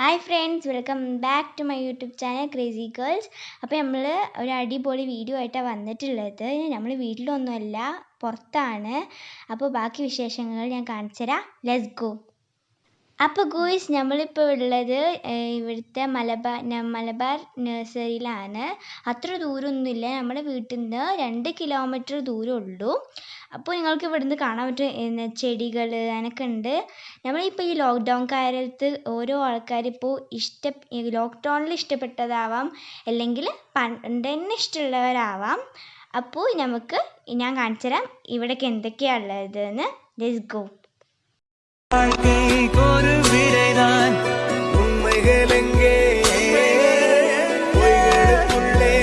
Hi friends, welcome back to my YouTube channel crazy girls. അപ്പോൾ നമ്മൾ ഒരു അടിപൊളി വീഡിയോ ആയിട്ടാണ് വന്നിട്ടുള്ളത്. നമ്മൾ വീട്ടിലൊന്നുമല്ല, പുറത്താണ്. അപ്പോൾ ബാക്കി വിശേഷങ്ങൾ ഞാൻ കാണിച്ചു തരാം. Let's go. അപ്പോൾ ഗോയ്സ്, നമ്മളിപ്പോൾ ഉള്ളത് ഇവിടുത്തെ മലബാർ നഴ്സറിയിലാണ്. അത്ര ദൂരമൊന്നുമില്ല, നമ്മുടെ വീട്ടിൽ നിന്ന് 2 കിലോമീറ്റർ ദൂരമുള്ളൂ. അപ്പോൾ നിങ്ങൾക്ക് ഇവിടുന്ന് കാണാൻ പറ്റും ചെടികൾ അങ്ങനെയൊക്കെ ഉണ്ട്. നമ്മളിപ്പോൾ ഈ ലോക്ക്ഡൗൺ കാലത്ത് ഓരോ ആൾക്കാരിപ്പോൾ ലോക്ക്ഡൗണിൽ ഇഷ്ടപ്പെട്ടതാവാം, അല്ലെങ്കിൽ പണ്ട് തന്നെ ഇഷ്ടമുള്ളവരാവാം. അപ്പോൾ ഞാൻ കാണിച്ചു തരാം ഇവിടേക്ക് എന്തൊക്കെയാണ് ഉള്ളതെന്ന്. Let's go. ஒரு விடைதான் உண்மைகள் எங்கே பொய்களுக்குள்ளே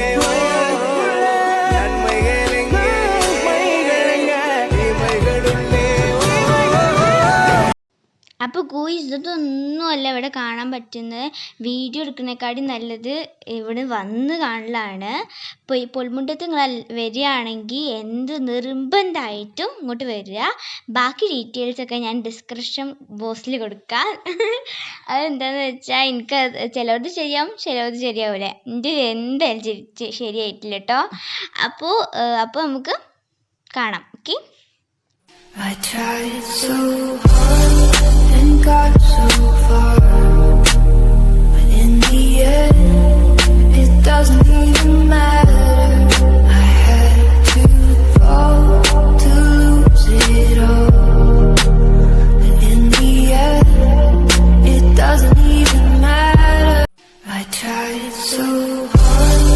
நன்மைகள் எங்கே தீமைகளுள்ளே. അപ്പോൾ ഗോയ്സ്, ഇതൊന്നുമല്ല ഇവിടെ കാണാൻ പറ്റുന്നത്. വീഡിയോ എടുക്കുന്നതിനെക്കാട്ടി നല്ലത് ഇവിടെ വന്ന് കാണലാണ്. ഇപ്പോൾ ഈ പൊൽമുണ്ടത്ത് നിങ്ങൾ വരികയാണെങ്കിൽ നിർബന്ധമായിട്ടും ഇങ്ങോട്ട് വരിക. ബാക്കി ഡീറ്റെയിൽസൊക്കെ ഞാൻ ഡിസ്ക്രിപ്ഷൻ ബോക്സിൽ കൊടുക്കാം. അതെന്താണെന്ന് വെച്ചാൽ എനിക്ക് ചിലവത് ശരിയാവും, ചിലവത് ശരിയാവില്ല. എൻ്റെ എന്തായാലും ശരിയായിട്ടില്ല കേട്ടോ. അപ്പോൾ നമുക്ക് കാണാം. Okay. I tried so hard and got so far, but in the end, it doesn't even matter. I had to fall to lose it all, but in the end, it doesn't even matter. I tried so hard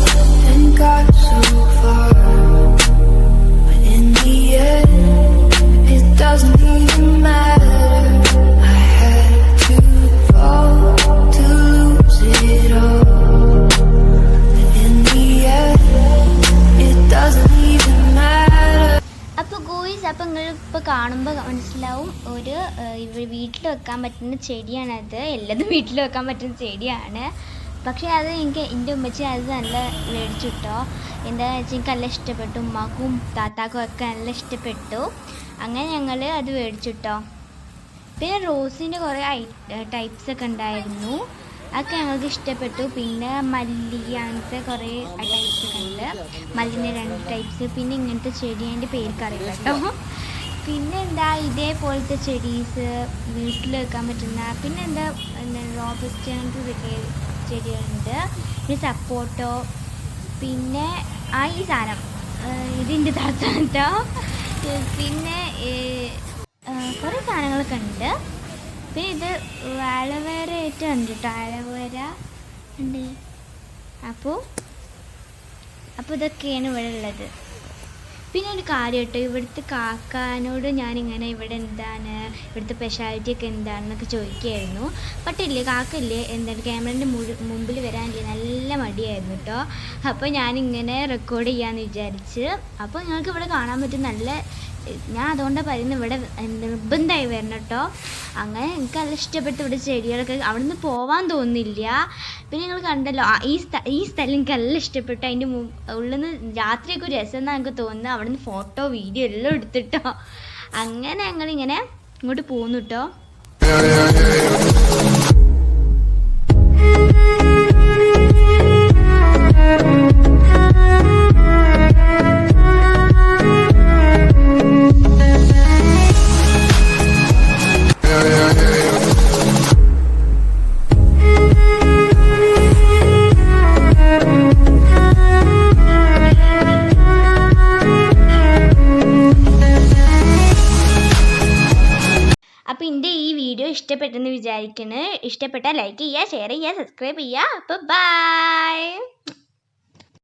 and got so far, but in the end, it doesn't even matter. I had to fall to lose it all, but in the end, it doesn't even matter. അപ്പോൾ ഗോയ്സ്, അപ്പോൾ നിങ്ങളിപ്പോൾ കാണുമ്പോൾ മനസ്സിലാവും വീട്ടിൽ വെക്കാൻ പറ്റുന്ന ചെടിയാണത്. എല്ലാതും വീട്ടിൽ വെക്കാൻ പറ്റുന്ന ചെടിയാണ്. പക്ഷേ അത് എൻ്റെ ഉമ്മച്ചി അത് നല്ല മേടിച്ചു കേട്ടോ. എന്താണെന്ന് വെച്ചാൽ എനിക്ക് നല്ല ഇഷ്ടപ്പെട്ടു. ഉമ്മാക്കും താത്താക്കും ഒക്കെ നല്ല ഇഷ്ടപ്പെട്ടു. അങ്ങനെ ഞങ്ങൾ അത് മേടിച്ചു കേട്ടോ. പിന്നെ റോസിൻ്റെ കുറേ ടൈപ്സൊക്കെ ഉണ്ടായിരുന്നു, അതൊക്കെ ഞങ്ങൾക്ക് ഇഷ്ടപ്പെട്ടു. പിന്നെ മല്ലി, അങ്ങനത്തെ കുറേ ടൈപ്സൊക്കെ ഉണ്ട്. മല്ലിൻ്റെ 2 ടൈപ്സ്. പിന്നെ ഇങ്ങനത്തെ ചെടി എൻ്റെ പേർക്കറിയില്ല കേട്ടോ. പിന്നെ ഇതേപോലത്തെ ചെടീസ് വീട്ടിൽ വെക്കാൻ പറ്റുന്ന, പിന്നെ റോബസ്റ്റ് അങ്ങനത്തെ ചെടികളുണ്ട്. പിന്നെ സപ്പോട്ടോ, പിന്നെ ഈ സാധനം ഇതിൻ്റെ താത്ത കേട്ടോ. പിന്നെ കുറേ സാധനങ്ങളൊക്കെ ഉണ്ട്. പിന്നെ ഇത് ആലോവേര ആയിട്ട് ഉണ്ട് കേട്ടോ. ആലോവേര ഉണ്ട്. അപ്പോൾ ഇതൊക്കെയാണ് ഇവിടെ ഉള്ളത്. പിന്നെ ഒരു കാര്യം കേട്ടോ, ഇവിടുത്തെ കാക്കാനോട് ഞാനിങ്ങനെ ഇവിടുത്തെ സ്പെഷ്യാലിറ്റി ഒക്കെ എന്താണെന്നൊക്കെ ചോദിക്കുകയായിരുന്നു. കാക്കയില്ലേ ക്യാമറേൻ്റെ മുമ്പിൽ വരാനില്ലേ, നല്ല മടിയായിരുന്നു കേട്ടോ. അപ്പോൾ ഞാനിങ്ങനെ റെക്കോർഡ് ചെയ്യാമെന്ന് വിചാരിച്ച്. അപ്പോൾ നിങ്ങൾക്ക് ഇവിടെ കാണാൻ പറ്റും ഞാൻ അതുകൊണ്ടാണ് പറയുന്നത്, ഇവിടെ നിർബന്ധമായി വരണം കേട്ടോ. അങ്ങനെ എനിക്ക് നല്ല ഇഷ്ടപ്പെട്ടു. ഇവിടെ ചെടികളൊക്കെ അവിടെ നിന്ന് പോവാൻ തോന്നില്ല. പിന്നെ നിങ്ങൾ കണ്ടല്ലോ, ഈ സ്ഥലം എനിക്ക് നല്ല ഇഷ്ടപ്പെട്ടു. അതിൻ്റെ ഉള്ളിൽ നിന്ന് രാത്രിയൊക്കെ ഒരു രസം എന്നാണ് എനിക്ക് തോന്നുന്നത്. അവിടെ നിന്ന് ഫോട്ടോ വീഡിയോ എല്ലാം എടുത്തിട്ടോ. അങ്ങനെ ഞങ്ങളിങ്ങനെ ഇങ്ങോട്ട് പോന്നു കേട്ടോ. അപ്പോൾ എൻ്റെ ഈ വീഡിയോ ഇഷ്ടപ്പെട്ടെന്ന് വിചാരിക്കുന്നു. ഇഷ്ടപ്പെട്ടാൽ ലൈക്ക് ചെയ്യുക, ഷെയർ ചെയ്യുക, സബ്സ്ക്രൈബ് ചെയ്യുക. അപ്പോൾ ബൈ.